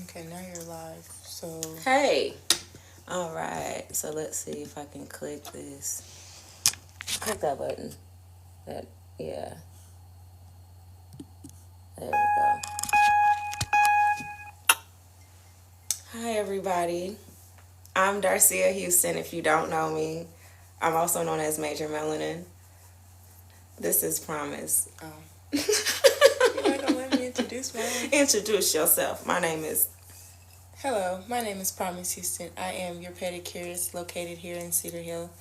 Okay, now you're live. So, Hey. All right. So let's see if I can click this. Click that button. That yeah. There we go. Hi everybody. I'm Darcia Houston. If you don't know me, I'm also known as Major Melanin. This is Promise. you're not gonna let me introduce my own. Introduce yourself. My name is. Hello, my name is Promise Houston. I am your pedicurist located here in Cedar Hill,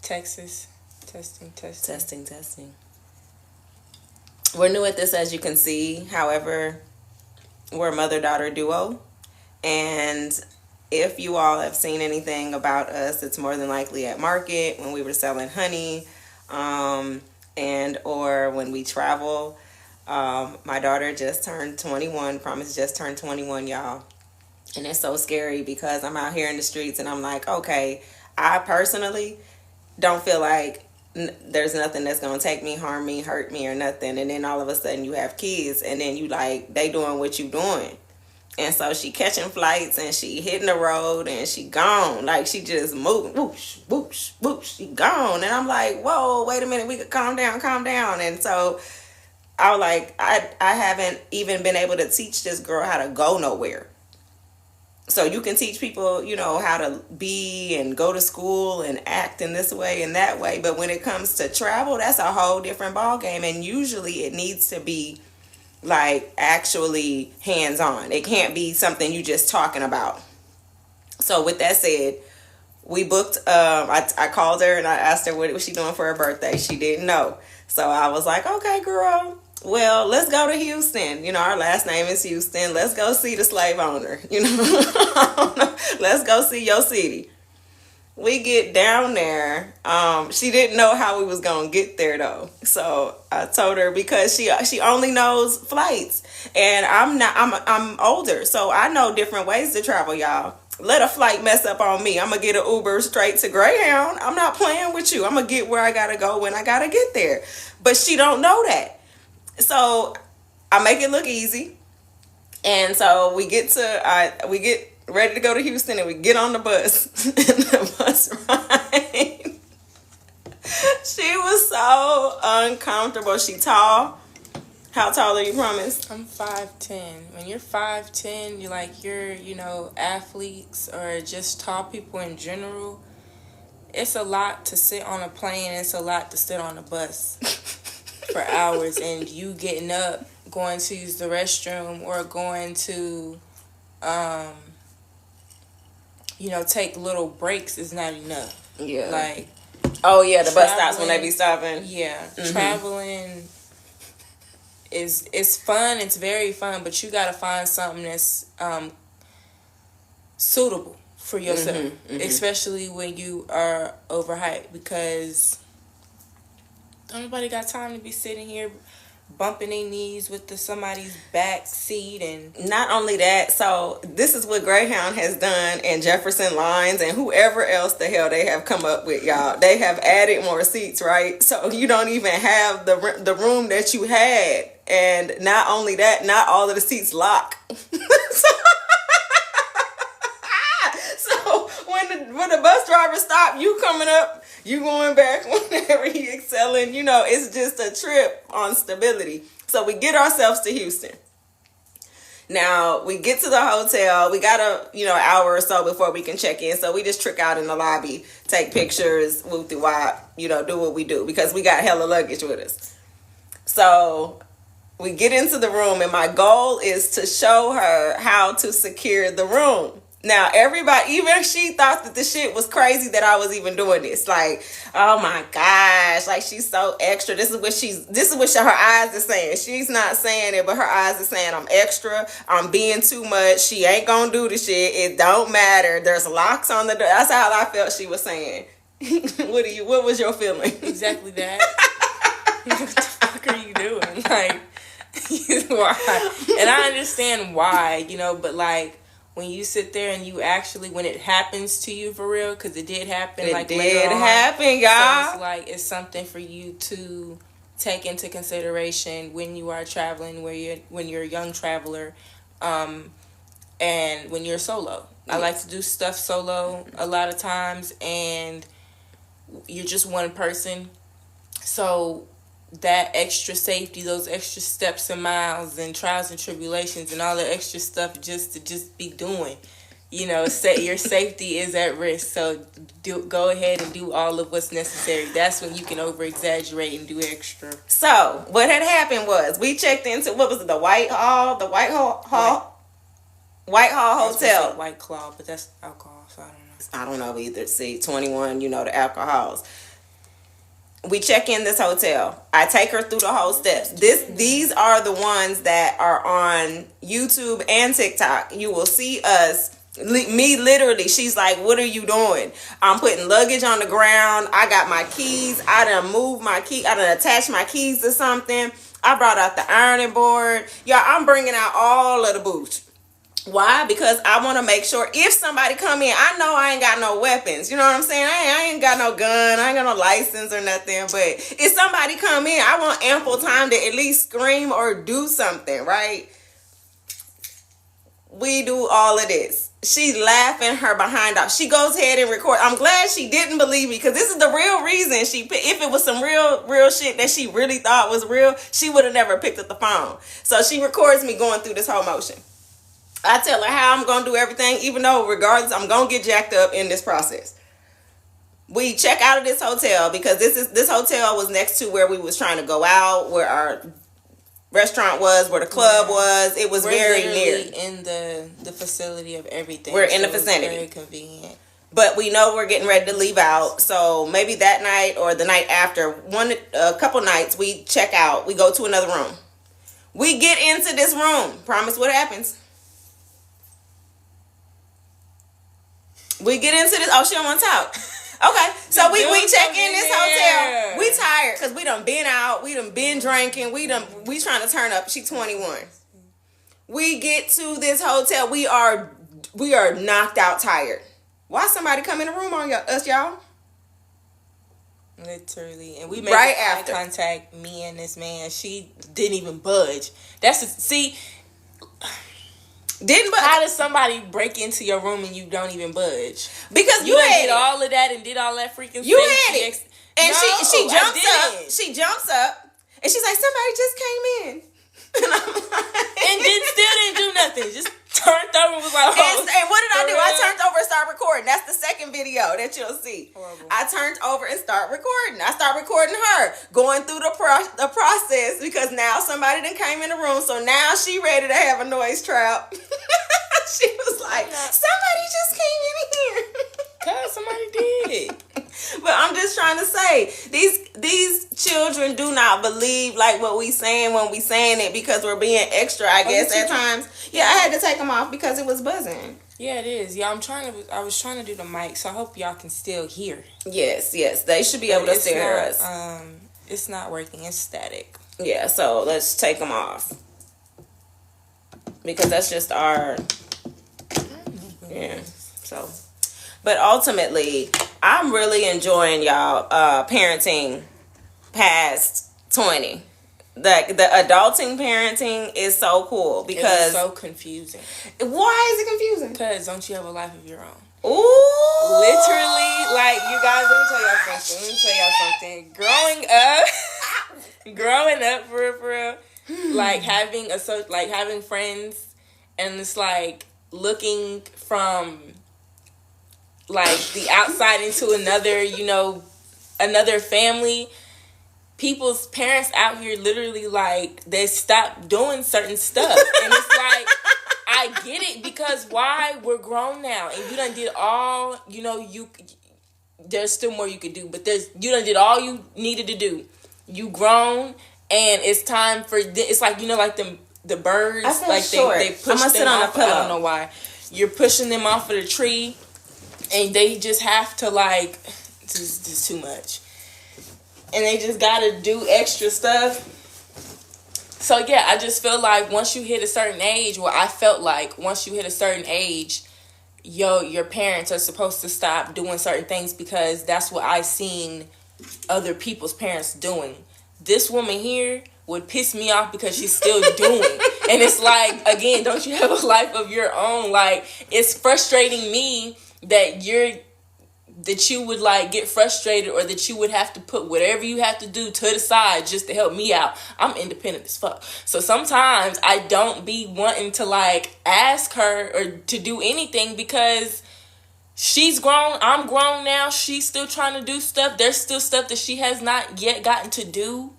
Texas. Testing, testing. Testing, testing. We're new at this, as you can see. However, we're a mother-daughter duo. And if you all have seen anything about us, it's more than likely at market when we were selling honey, and or when we travel. My daughter just turned 21. Promise just turned 21, y'all. And it's so scary because I'm out here in the streets and I'm like, okay, I personally don't feel like there's nothing that's gonna take me, harm me, hurt me, or nothing. And then all of a sudden you have kids, and then you like they doing what you doing. And so she catching flights and she hitting the road and she gone. Like she just moving, whoosh, whoosh, whoosh, she gone. And I'm like, whoa, wait a minute, we could calm down, calm down. And so I was like, I haven't even been able to teach this girl how to go nowhere. So you can teach people, how to be and go to school and act in this way and that way. But when it comes to travel, that's a whole different ball game. And usually it needs to be like actually hands on. It can't be something you just talking about. So with that said, we booked. I called her and I asked her what was she doing for her birthday. She didn't know. So I was like, okay, girl. Well, let's go to Houston. Our last name is Houston. Let's go see the slave owner. Let's go see your city. We get down there. She didn't know how we was gonna get there though. So I told her because she only knows flights, and I'm older, so I know different ways to travel, y'all. Let a flight mess up on me, I'm gonna get an Uber straight to Greyhound. I'm not playing with you. I'm gonna get where I gotta go when I gotta get there. But she don't know that. So I make it look easy. And so we get ready to go to Houston and we get on the bus. And the bus ride. She was so uncomfortable. She tall. How tall are you, Promise? I'm 5'10". When you're 5'10", athletes or just tall people in general, it's a lot to sit on a plane. It's a lot to sit on a bus for hours, and you getting up, going to use the restroom, or going to, take little breaks is not enough. Yeah. Like, oh yeah, the bus stops when they be stopping. Yeah, traveling is fun. It's very fun, but you gotta find something that's suitable for yourself, especially when you are overhyped, because don't nobody got time to be sitting here bumping their knees with somebody's back seat. And not only that, so this is what Greyhound has done, and Jefferson Lines and whoever else the hell they have come up with, y'all. They have added more seats, right? So you don't even have the room that you had, and not only that, not all of the seats lock. So when the bus driver stop, you coming up, you going back whenever he excelling. It's just a trip on stability. So we get ourselves to Houston. Now we get to the hotel. We got an hour or so before we can check in. So we just trick out in the lobby, take pictures, whoop de wop, do what we do because we got hella luggage with us. So we get into the room, and my goal is to show her how to secure the room. Now, everybody, even she thought that the shit was crazy that I was even doing this. Like, oh my gosh, like she's so extra. This is what her eyes are saying. She's not saying it, but her eyes are saying I'm extra. I'm being too much. She ain't gonna do the shit. It don't matter. There's locks on the door. That's how I felt she was saying. What was your feeling? Exactly that. What the fuck are you doing? Like, why? And I understand why, but like, when you sit there and you actually, when it happens to you for real, because it did happen. It did happen, y'all. So it's like, it's something for you to take into consideration when you are traveling, when you're a young traveler. and when you're solo. I like to do stuff solo a lot of times, and you're just one person. So that extra safety, those extra steps and miles and trials and tribulations and all the extra stuff just to be doing. You know, your safety is at risk. So go ahead and do all of what's necessary. That's when you can over-exaggerate and do extra. So what had happened was we checked into, what was it, the Whitehall Hotel. White Claw, but that's alcohol, so I don't know. I don't know either. See, 21, you know, the alcohols. We check in this hotel. I take her through the whole steps. These are the ones that are on YouTube and TikTok. You will see us. Me literally, she's like, what are you doing? I'm putting luggage on the ground. I got my keys. I done moved my key. I done attached my keys to something. I brought out the ironing board. Y'all, I'm bringing out all of the boots. Why? Because I want to make sure if somebody come in, I know I ain't got no weapons. You know what I'm saying? I ain't got no gun. I ain't got no license or nothing. But if somebody come in, I want ample time to at least scream or do something, right? We do all of this. She's laughing her behind off. She goes ahead and record. I'm glad she didn't believe me, because this is the real reason if it was some real shit that she really thought was real, she would have never picked up the phone. So she records me going through this whole motion. I tell her how I'm going to do everything, even though regardless, I'm going to get jacked up in this process. We check out of this hotel because this hotel was next to where we was trying to go out, where our restaurant was, where the club was. It was very near. In the facility of everything. We're in the vicinity. Very convenient. But we know we're getting ready to leave out. So maybe that night or the night after, a couple nights, we check out. We go to another room. We get into this room. Promise what happens. We get into this. Oh, she don't want to talk. Okay, so we check in this hotel. We tired because we done been out. We done been drinking. We trying to turn up. She 21. We get to this hotel. We are knocked out tired. Why somebody come in the room on us, y'all? Literally. And we made eye contact, me and this man. She didn't even budge. How does somebody break into your room and you don't even budge? Because you did all of that and did all that freaking you thing. Had it. And she jumps up. She jumps up and she's like, somebody just came in. And I'm like, and still didn't do nothing. Just turned over and was like, oh. And what did I do? I turned over and started recording. That's the second video that you'll see. Horrible. I turned over and start recording. I start recording her going through the process, because now somebody done came in the room. So now she ready to have a noise trap. She was like, somebody just came in here. Cause somebody did. But I'm just trying to say, these children do not believe like what we saying when we saying it, because we're being extra, I guess, at times. Yeah, I had to take them off because it was buzzing. Yeah, it is. Yeah, I was trying to do the mic, so I hope y'all can still hear. Yes, they should be able to still hear us. It's not working. It's static. Yeah, so let's take them off, because that's just our. Yeah. So. But ultimately, I'm really enjoying y'all parenting past 20. The adulting parenting is so cool, because it's so confusing. Why is it confusing? Because don't you have a life of your own? Ooh. Literally, like, you guys, let me tell y'all something. Growing up for real, like having friends, and it's like looking from like the outside into another family. People's parents out here literally, like, they stop doing certain stuff. And it's like, I get it, because why? We're grown now. And you done did all, there's still more you could do. But you done did all you needed to do. You grown, and it's time for, it's like, like the birds. I feel like short. They push them off. I don't know why. You're pushing them off of the tree. And they just have to, like, it's too much. And they just gotta do extra stuff. So, yeah, I just feel like once you hit a certain age, your parents are supposed to stop doing certain things, because that's what I seen other people's parents doing. This woman here would piss me off because she's still doing. And it's like, again, don't you have a life of your own? Like, it's frustrating me that you would like get frustrated, or that you would have to put whatever you have to do to the side just to help me out. I'm independent as fuck. So sometimes I don't be wanting to like ask her or to do anything, because she's grown, I'm grown now, she's still trying to do stuff. There's still stuff that she has not yet gotten to do,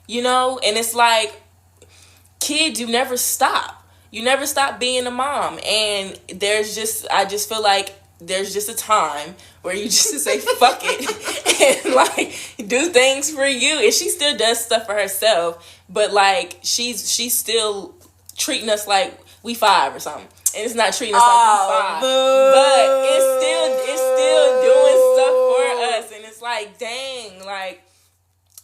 and it's like, kids, you never stop. You never stop being a mom. And I just feel like there's just a time where you just say fuck it and like do things for you. And she still does stuff for herself, but like she's still treating us like we 5 or something. And it's not treating us like we 5. Boo. But it's still doing stuff for us. And it's like, dang, like,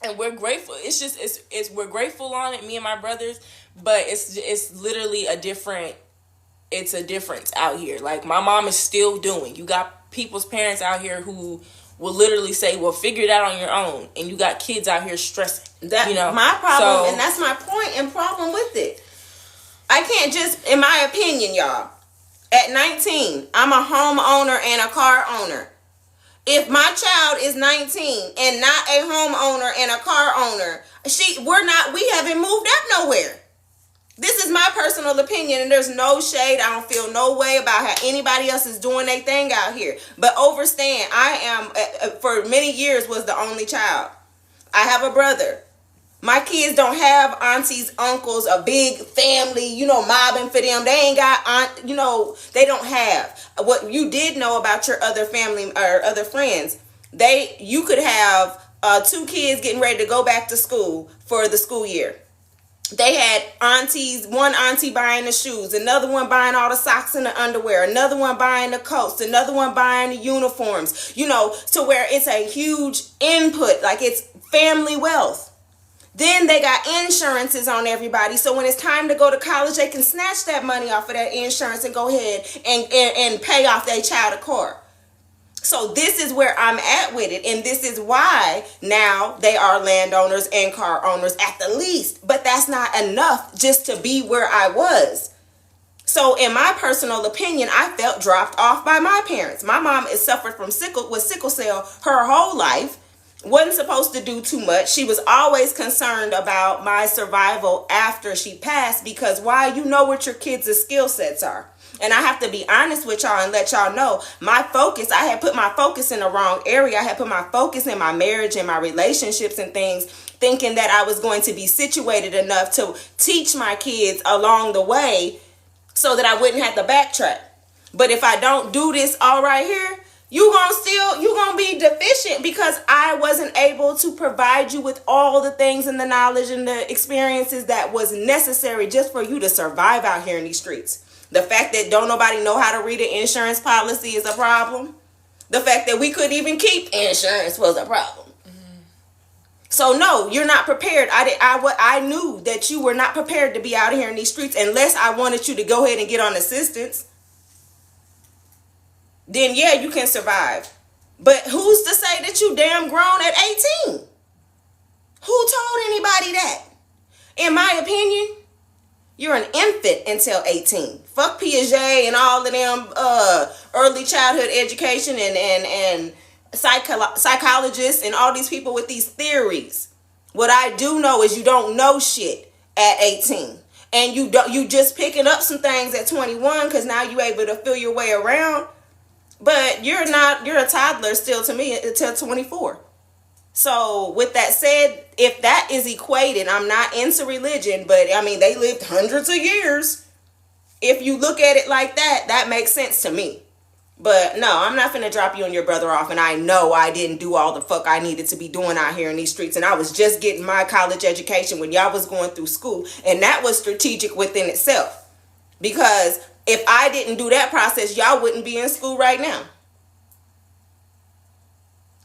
and we're grateful. It's just it's we're grateful on it, me and my brothers, but it's literally a difference out here. Like, my mom is still doing. You got people's parents out here who will literally say, well, figure it out on your own. And you got kids out here stressing. My problem, and that's my point and problem with it. I can't just, in my opinion, y'all, at 19, I'm a homeowner and a car owner. If my child is 19 and not a homeowner and a car owner, we haven't moved up nowhere. This is my personal opinion, and there's no shade. I don't feel no way about how anybody else is doing their thing out here. But understand, I am, for many years, was the only child. I have a brother. My kids don't have aunties, uncles, a big family, mobbing for them. They ain't got they don't have. What you did know about your other family or other friends, you could have 2 kids getting ready to go back to school for the school year. They had one auntie buying the shoes, another one buying all the socks and the underwear, another one buying the coats, another one buying the uniforms, to where it's a huge input, like it's family wealth. Then they got insurances on everybody. So when it's time to go to college, they can snatch that money off of that insurance and go ahead and pay off their child a car. So this is where I'm at with it. And this is why now they are landowners and car owners at the least. But that's not enough just to be where I was. So in my personal opinion, I felt dropped off by my parents. My mom has suffered from sickle cell her whole life. Wasn't supposed to do too much. She was always concerned about my survival after she passed, because why? You know what your kids' skill sets are. And I have to be honest with y'all and let y'all know I had put my focus in the wrong area. I had put my focus in my marriage and my relationships and things, thinking that I was going to be situated enough to teach my kids along the way so that I wouldn't have to backtrack. But if I don't do this all right here, you gonna be deficient, because I wasn't able to provide you with all the things and the knowledge and the experiences that was necessary just for you to survive out here in these streets. The fact that don't nobody know how to read an insurance policy is a problem. The fact that we couldn't even keep insurance was a problem. Mm-hmm. So no, you're not prepared. I knew that you were not prepared to be out here in these streets unless I wanted you to go ahead and get on assistance. Then yeah, you can survive. But who's to say that you damn grown at 18? Who told anybody that? In my opinion, you're an infant until 18. Fuck Piaget and all of them early childhood education and psychologists and all these people with these theories. What I do know is you don't know shit at 18. And you just picking up some things at 21 because now you're able to feel your way around. But you're a toddler still to me until 24. So with that said, if that is equated, I'm not into religion, but I mean, they lived hundreds of years. If you look at it like that, that makes sense to me. But no, I'm not finna drop you and your brother off. And I know I didn't do all the fuck I needed to be doing out here in these streets. And I was just getting my college education when y'all was going through school. And that was strategic within itself. Because if I didn't do that process, y'all wouldn't be in school right now.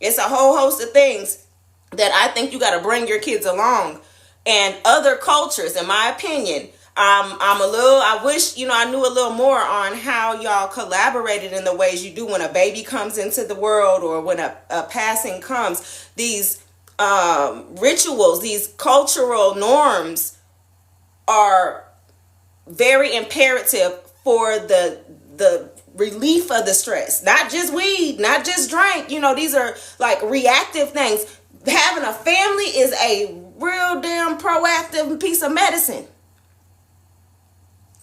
It's a whole host of things that I think you got to bring your kids along. And other cultures, in my opinion, I wish, I knew a little more on how y'all collaborated in the ways you do when a baby comes into the world or when a passing comes. These rituals, these cultural norms are very imperative for the relief of the stress. Not just weed, not just drink. These are like reactive things. Having a family is a real damn proactive piece of medicine.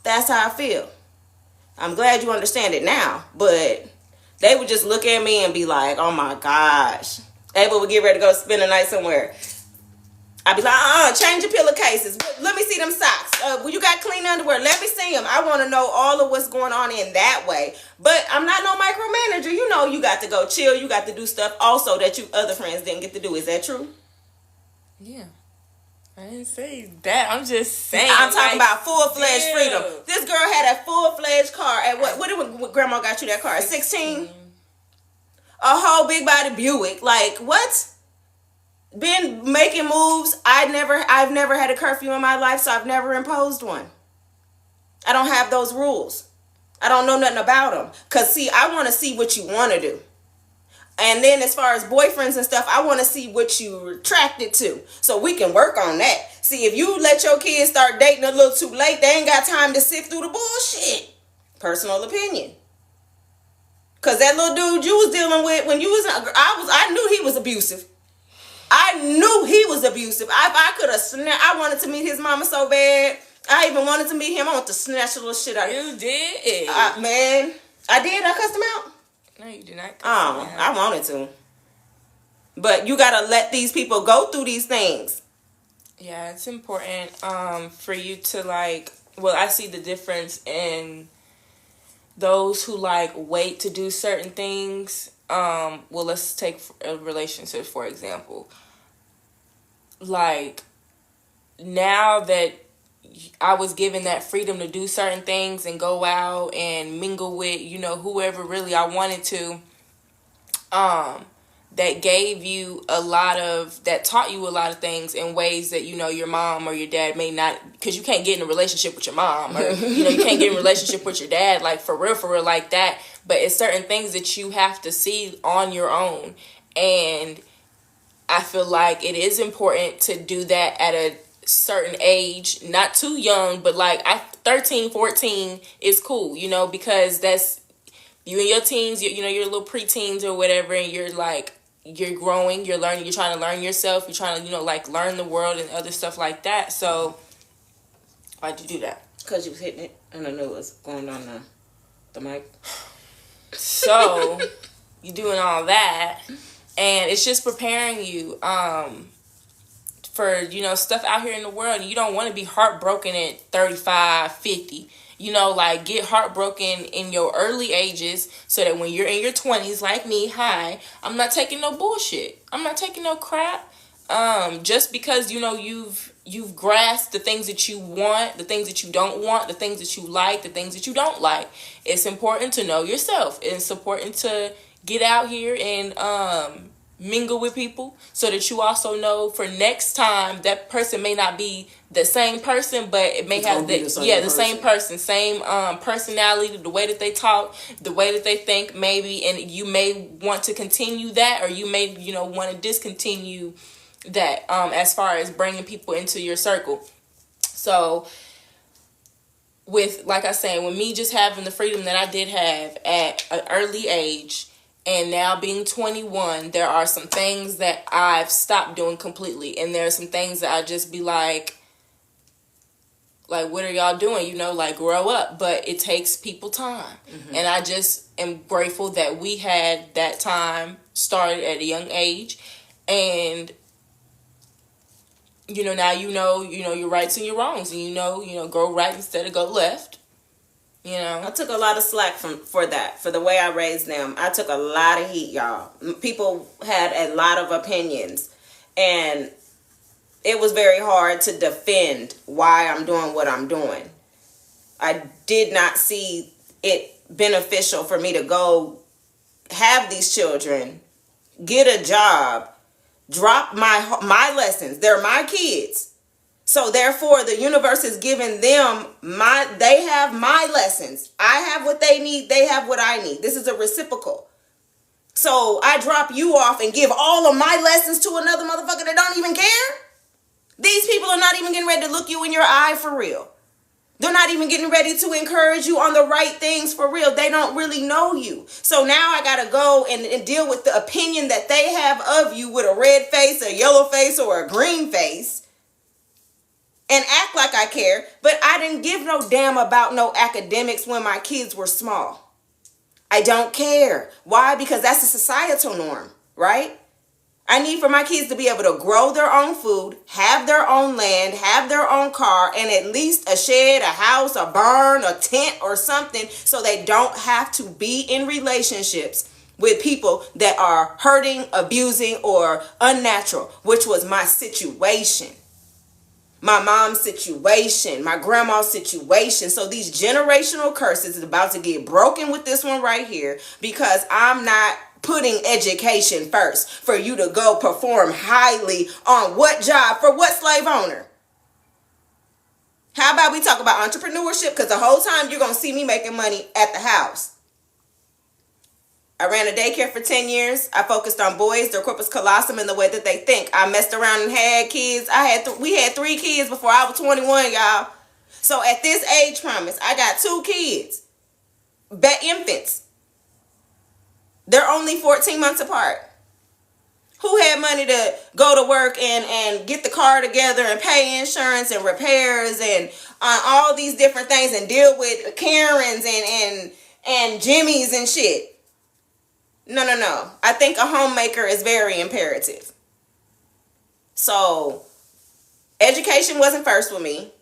That's how I feel. I'm glad you understand it now, but they would just look at me and be like, oh my gosh. Ava would get ready to go spend the night somewhere. I'd be like, change your pillowcases. Let me see them socks. Well, you got clean underwear. Let me see them. I want to know all of what's going on in that way. But I'm not no micromanager. You got to go chill. You got to do stuff also that you other friends didn't get to do. Is that true? Yeah. I didn't say that. I'm just saying. I'm talking about full-fledged freedom. This girl had a full-fledged car. At what did grandma got you that car? At 16? A whole big body Buick. Like, what? Been making moves. I've never had a curfew in my life, so I've never imposed one. I don't have those rules. I don't know nothing about them. Because, see, I want to see what you want to do. And then as far as boyfriends and stuff, I want to see what you're attracted to. So we can work on that. See, if you let your kids start dating a little too late, they ain't got time to sift through the bullshit. Personal opinion. Because that little dude you was dealing with when you was, I knew he was abusive. I knew he was abusive. I could have I wanted to meet his mama so bad. I even wanted to meet him. I wanted to snatch a little shit out of him. You did? Man, I did. I cussed him out. No, you did not. I wanted to. But you got to let these people go through these things. Yeah, it's important for you to I see the difference in those who wait to do certain things. Let's take a relationship, for example. Now that I was given that freedom to do certain things and go out and mingle with, whoever really I wanted to, that gave you that taught you a lot of things in ways that, your mom or your dad may not, because you can't get in a relationship with your mom or, you can't get in a relationship with your dad, for real, like that. But it's certain things that you have to see on your own. And I feel like it is important to do that at a certain age, not too young, but 13, 14 is cool, because that's you in your teens, your little preteens or whatever, and you're growing, you're learning, you're trying to learn yourself, you're trying to learn the world and other stuff like that. So why'd you do that? Because you was hitting it and I knew it was going on the mic. So you doing all that, and it's just preparing you for stuff out here in the world. You don't want to be heartbroken at 35, 50. Get heartbroken in your early ages so that when you're in your 20s like me, I'm not taking no bullshit. I'm not taking no crap. Just because you've grasped the things that you want, the things that you don't want, the things that you like, the things that you don't like. It's important to know yourself. It's important to get out here and mingle with people so that you also know for next time that person may not be the same person, but it may have the same person, same personality, the way that they talk, the way that they think, maybe, and you may want to continue that, or you may want to discontinue that as far as bringing people into your circle. So with, like I say, with me just having the freedom that I did have at an early age, and now being 21, there are some things that I've stopped doing completely. And there are some things that I just be like, what are y'all doing? Grow up. But it takes people time. Mm-hmm. And I just am grateful that we had that time started at a young age. And, now your rights and your wrongs. And go right instead of go left. I took a lot of slack for that, for the way I raised them. I took a lot of heat, y'all. People had a lot of opinions, and it was very hard to defend why I'm doing what I'm doing. I did not see it beneficial for me to go have these children, get a job, drop my lessons. They're my kids. So therefore, the universe is giving them they have my lessons. I have what they need. They have what I need. This is a reciprocal. So I drop you off and give all of my lessons to another motherfucker that don't even care. These people are not even getting ready to look you in your eye for real. They're not even getting ready to encourage you on the right things for real. They don't really know you. So now I got to go and deal with the opinion that they have of you with a red face, a yellow face, or a green face and act like I care. But I didn't give no damn about no academics when my kids were small. I don't care. Why? Because that's a societal norm, right? I need for my kids to be able to grow their own food, have their own land, have their own car, and at least a shed, a house, a barn, a tent, or something, so they don't have to be in relationships with people that are hurting, abusing, or unnatural, which was my situation. My mom's situation, my grandma's situation. So these generational curses is about to get broken with this one right here, because I'm not putting education first for you to go perform highly on what job for what slave owner. How about we talk about entrepreneurship? Because the whole time you're going to see me making money at the house. I ran a daycare for 10 years. I focused on boys, their corpus callosum, and the way that they think. I messed around and had kids. We had 3 kids before I was 21, y'all. So at this age promise, I got 2 kids. Infants. They're only 14 months apart. Who had money to go to work and get the car together and pay insurance and repairs and all these different things and deal with Karens and Jimmys and shit? No. I think a homemaker is very imperative. So, education wasn't first with me.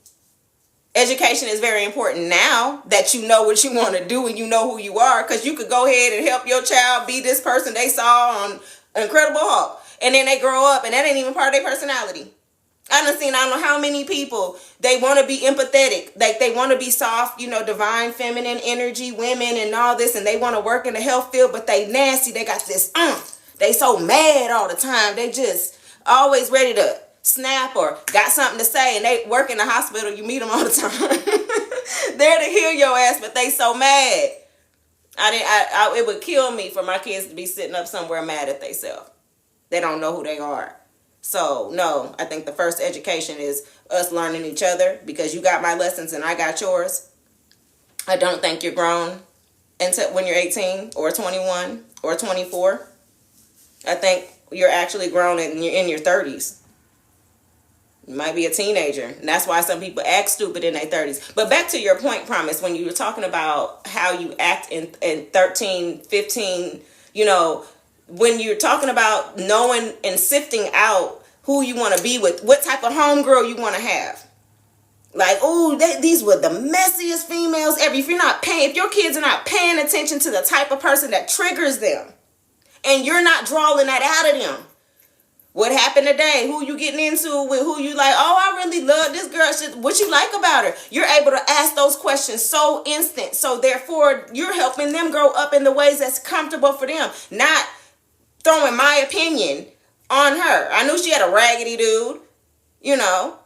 Education is very important now that you know what you want to do and you know who you are, because you could go ahead and help your child be this person they saw on Incredible Hulk, and then they grow up and that ain't even part of their personality. I don't know how many people, they want to be empathetic, like they want to be soft, divine feminine energy women and all this, and they want to work in the health field, but they nasty. They got this they so mad all the time. They just always ready to snap or got something to say, and they work in the hospital. You meet them all the time. They're to heal your ass, but they so mad. It would kill me for my kids to be sitting up somewhere mad at themselves. They don't know who they are. So no, I think the first education is us learning each other, because you got my lessons and I got yours. I don't think you're grown until when you're 18 or 21 or 24. I think you're actually grown in your 30s. You might be a teenager, and that's why some people act stupid in their 30s. But back to your point, Promise, when you were talking about how you act in 13, 15, when you're talking about knowing and sifting out who you want to be with, what type of homegirl you want to have. Like, these were the messiest females ever. If your kids are not paying attention to the type of person that triggers them, and you're not drawing that out of them. What happened today? Who you getting into with? Who you like? I really love this girl. What you like about her? You're able to ask those questions so instant. So therefore, you're helping them grow up in the ways that's comfortable for them. Not throwing my opinion on her. I knew she had a raggedy dude.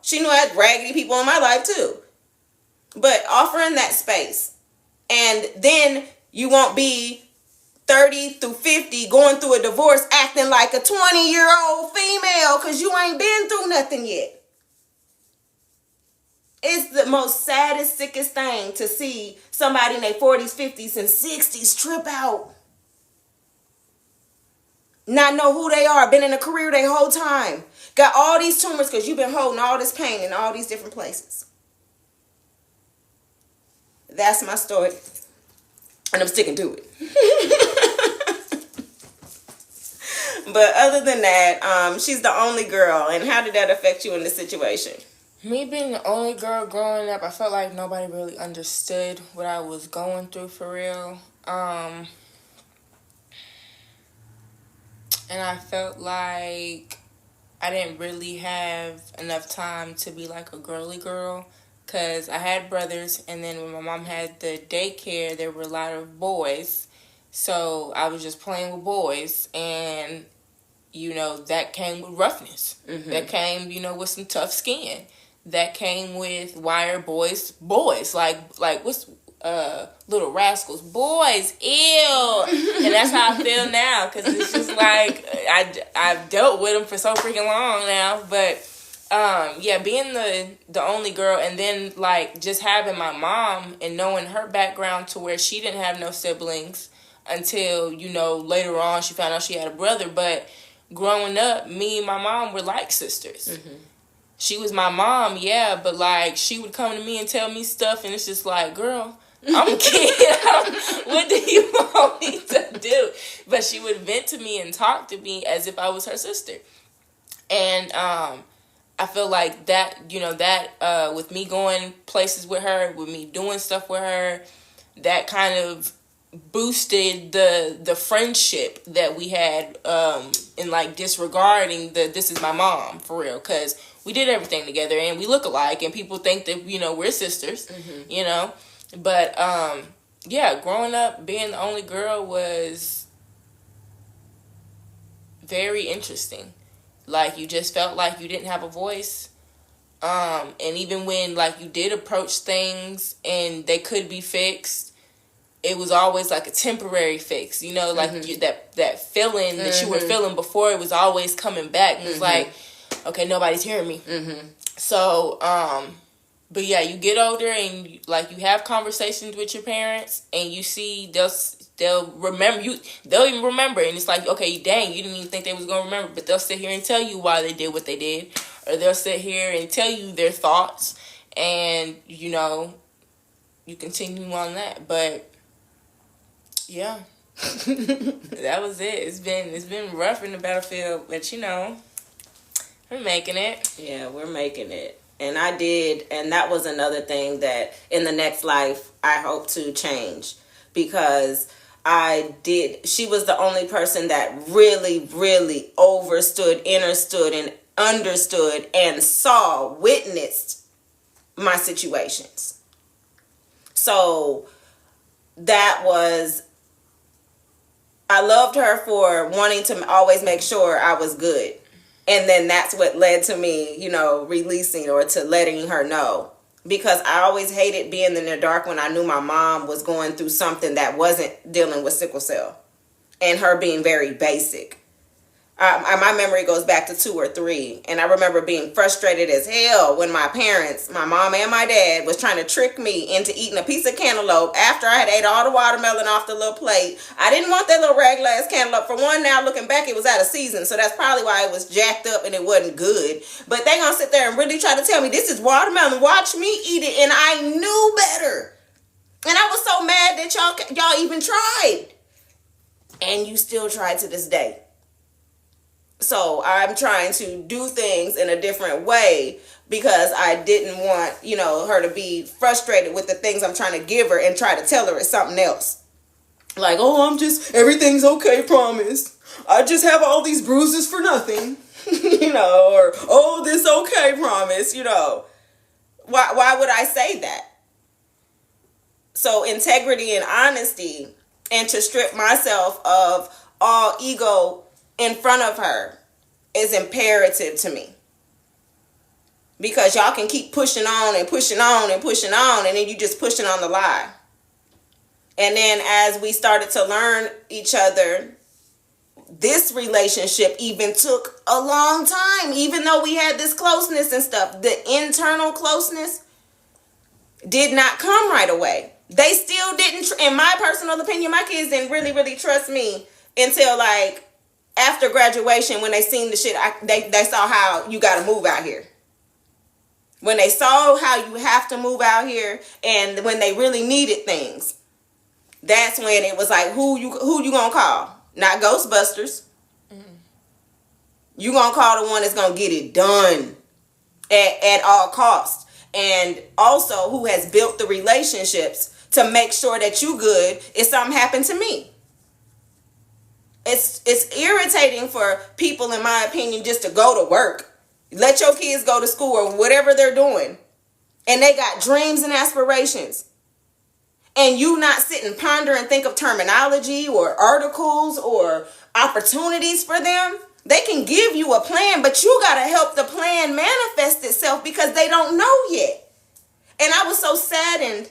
She knew I had raggedy people in my life too. But offering that space. And then you won't be 30 through 50 going through a divorce acting like a 20-year-old female because you ain't been through nothing yet. It's the most saddest, sickest thing to see somebody in their 40s, 50s, and 60s trip out. Not know who they are. Been in a career their whole time. Got all these tumors because you've been holding all this pain in all these different places. That's my story. And I'm sticking to it. But other than that, she's the only girl. And how did that affect you in this situation? Me being the only girl growing up, I felt like nobody really understood what I was going through for real. And I felt like I didn't really have enough time to be like a girly girl, because I had brothers, and then when my mom had the daycare, there were a lot of boys. So I was just playing with boys, and, that came with roughness. Mm-hmm. That came, with some tough skin. That came with why are boys, like what's Little Rascals, boys, ew. And that's how I feel now, because it's just like I've dealt with them for so freaking long now. But Yeah, being the only girl, and then like just having my mom and knowing her background to where she didn't have no siblings until, you know, later on she found out she had a brother. But growing up, me and my mom were like sisters. Mm-hmm. She was my mom, yeah, but like she would come to me and tell me stuff, and it's just like, girl, I'm a kid. What do you want me to do? But she would vent to me and talk to me as if I was her sister. And I feel like that, you know, that with me going places with her, with me doing stuff with her, that kind of boosted the friendship that we had, in like disregarding this is my mom for real, because we did everything together and we look alike and people think that, you know, we're sisters. Mm-hmm. You know, but yeah, growing up being the only girl was very interesting. Like, you just felt like you didn't have a voice. And even when, like, you did approach things and they could be fixed, it was always, like, a temporary fix. You know, like, mm-hmm. that feeling that mm-hmm. you were feeling before, it was always coming back. And mm-hmm. it's like, okay, nobody's hearing me. Mm-hmm. So, but yeah, you get older and, like, you have conversations with your parents and you see they'll remember you. They'll even remember, and it's like, okay, dang, you didn't even think they was gonna remember. But they'll sit here and tell you why they did what they did, or they'll sit here and tell you their thoughts, and you know, you continue on that. But yeah, that was it. It's been rough in the battlefield, but you know, we're making it. Yeah, we're making it. And I did, and that was another thing that in the next life I hope to change, because she was the only person that really, really understood and witnessed my situations. So that was, I loved her for wanting to always make sure I was good. And then that's what led to me, you know, releasing or to letting her know. Because I always hated being in the dark when I knew my mom was going through something that wasn't dealing with sickle cell. And her being very basic. My memory goes back to 2 or 3. And I remember being frustrated as hell when my parents, my mom and my dad, was trying to trick me into eating a piece of cantaloupe after I had ate all the watermelon off the little plate. I didn't want that little regular ass cantaloupe. For one, now looking back, it was out of season. So that's probably why it was jacked up and it wasn't good. But they gonna sit there and really try to tell me this is watermelon. Watch me eat it. And I knew better. And I was so mad that y'all even tried. And you still try to this day. So I'm trying to do things in a different way because I didn't want, you know, her to be frustrated with the things I'm trying to give her and try to tell her it's something else. Like, oh, everything's okay, promise. I just have all these bruises for nothing, you know, or, oh, this okay, promise, you know. Why would I say that? So integrity and honesty, and to strip myself of all ego in front of her, is imperative to me. Because y'all can keep pushing on and pushing on and pushing on, and then you just pushing on the lie. And then as we started to learn each other, this relationship even took a long time. Even though we had this closeness and stuff, the internal closeness did not come right away. They still didn't, in my personal opinion, my kids didn't really, really trust me until like after graduation, when they seen the shit, they saw how you got to move out here. When they saw how you have to move out here, and when they really needed things, that's when it was like, who you gonna call? Not Ghostbusters. Mm-hmm. You gonna call the one that's gonna get it done at all costs, and also who has built the relationships to make sure that you good if something happened to me. It's irritating for people, in my opinion, just to go to work. Let your kids go to school or whatever they're doing. And they got dreams and aspirations. And you not sit and ponder and think of terminology or articles or opportunities for them. They can give you a plan, but you got to help the plan manifest itself because they don't know yet. And I was so saddened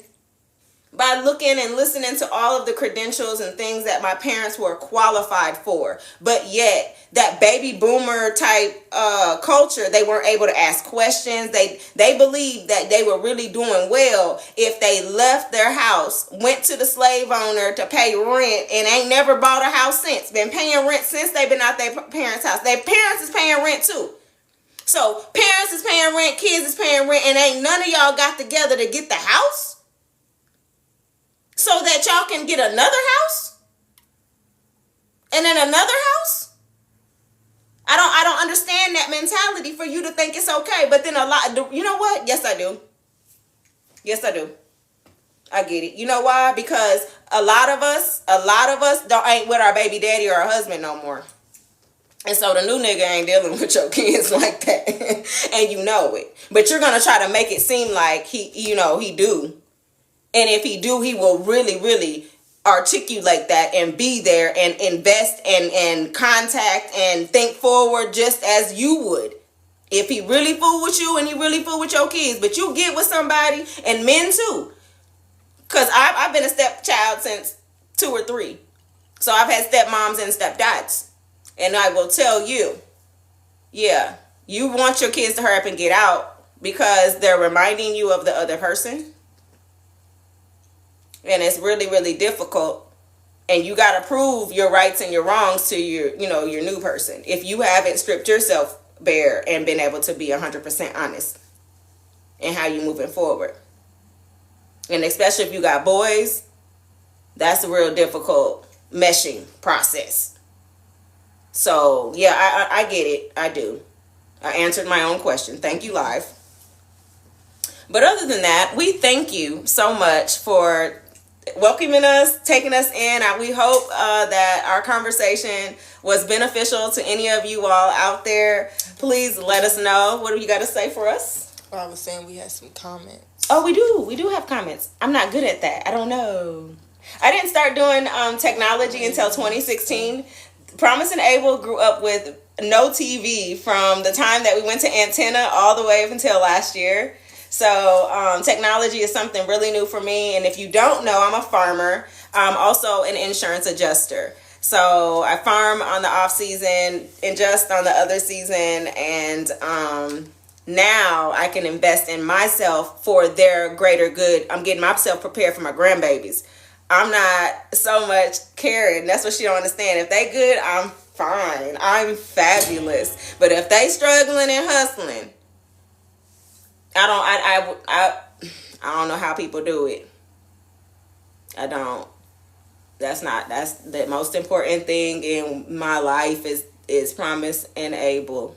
by looking and listening to all of the credentials and things that my parents were qualified for. But yet, that baby boomer type culture, they weren't able to ask questions. They believed that they were really doing well if they left their house, went to the slave owner to pay rent, and ain't never bought a house since. Been paying rent since they've been out their parents' house. Their parents is paying rent too. So parents is paying rent, kids is paying rent, and ain't none of y'all got together to get the house so that y'all can get another house and then another house. I don't understand that mentality for you to think it's okay. But then you know what? Yes, I do. Yes, I do. I get it. You know why? Because a lot of us ain't with our baby daddy or our husband no more. And so the new nigga ain't dealing with your kids like that. And you know it. But you're going to try to make it seem like he do. And if he do, he will really, really articulate that and be there and invest and contact and think forward just as you would. If he really fool with you and he really fool with your kids. But you get with somebody, and men too. Because I've been a stepchild since 2 or 3. So I've had stepmoms and stepdads. And I will tell you, yeah, you want your kids to hurry up and get out because they're reminding you of the other person. And it's really, really difficult. And you got to prove your rights and your wrongs to your new person. If you haven't stripped yourself bare and been able to be 100% honest in how you moving forward. And especially if you got boys, that's a real difficult meshing process. So, yeah, I get it. I do. I answered my own question. Thank you, Live. But other than that, we thank you so much for welcoming us, taking us in. We hope that our conversation was beneficial to any of you all out there. Please let us know. What do you got to say for us? Well, I was saying we had some comments. Oh, we do. We do have comments. I'm not good at that. I don't know. I didn't start doing technology until 2016. Promise and Abel grew up with no TV from the time that we went to antenna all the way up until last year. So technology is something really new for me. And if you don't know, I'm a farmer. I'm also an insurance adjuster. So I farm on the off season, adjust on the other season. And now I can invest in myself for their greater good. I'm getting myself prepared for my grandbabies. I'm not so much caring. That's what she don't understand. If they good, I'm fine. I'm fabulous. But if they struggling and hustling, I don't know how people do it. I don't. That's the most important thing in my life is Promise and Abel.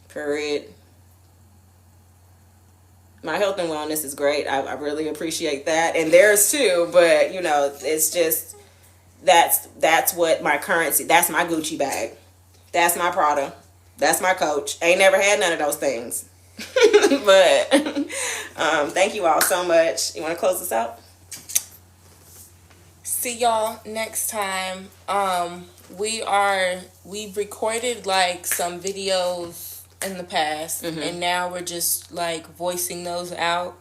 Period. My health and wellness is great. I really appreciate that. And theirs too, but it's just that's what my currency, that's my Gucci bag. That's my Prada. That's my Coach. Ain't never had none of those things. But thank you all so much. You want to close this out? See y'all next time. We've recorded like some videos in the past, and now we're just like voicing those out.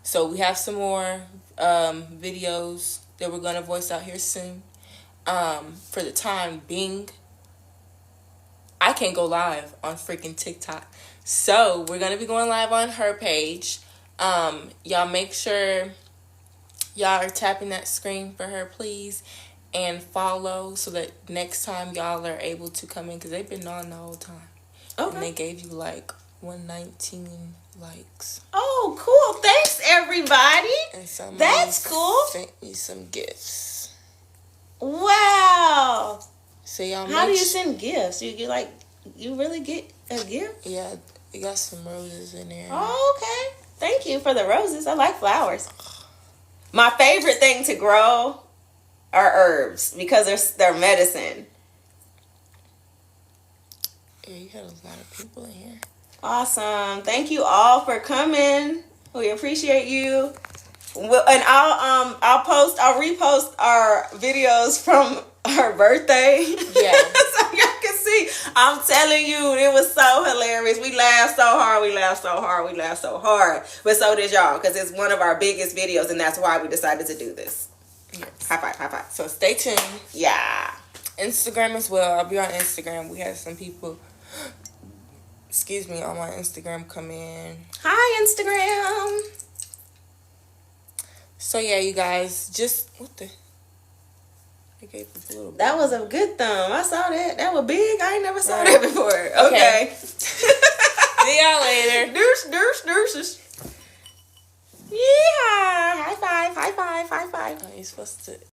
So we have some more videos that we're gonna voice out here soon. For the time being, I can't go live on freaking TikTok, so we're gonna be going live on her page. Y'all make sure y'all are tapping that screen for her, please, and follow so that next time y'all are able to come in, because they've been on the whole time. Okay. And they gave you like 119 likes. Oh, cool. Thanks, everybody. And that's cool. Sent me some gifts. Wow. So y'all How do you send gifts? You really get a gift? Yeah, you got some roses in there. Oh, okay. Thank you for the roses. I like flowers. My favorite thing to grow are herbs because they're medicine. Yeah, you got a lot of people in here. Awesome. Thank you all for coming. We appreciate you. And I'll repost our videos from her birthday. Yeah. So y'all can see I'm telling you, it was so hilarious. We laughed so hard. We laughed so hard. We laughed so hard. But so did y'all, because it's one of our biggest videos, and that's why we decided to do this. Yes. High five, high five. So stay tuned. Yeah. Instagram as well. I'll be on Instagram. We had some people, on my Instagram come in. Hi, Instagram. So yeah, you guys, just what the. I gave it a little. That was a good thumb. I saw that. That was big. I ain't never saw that before. Okay. See y'all later. Deuces. Yeah. High five. High five. High five. Oh, you're supposed to.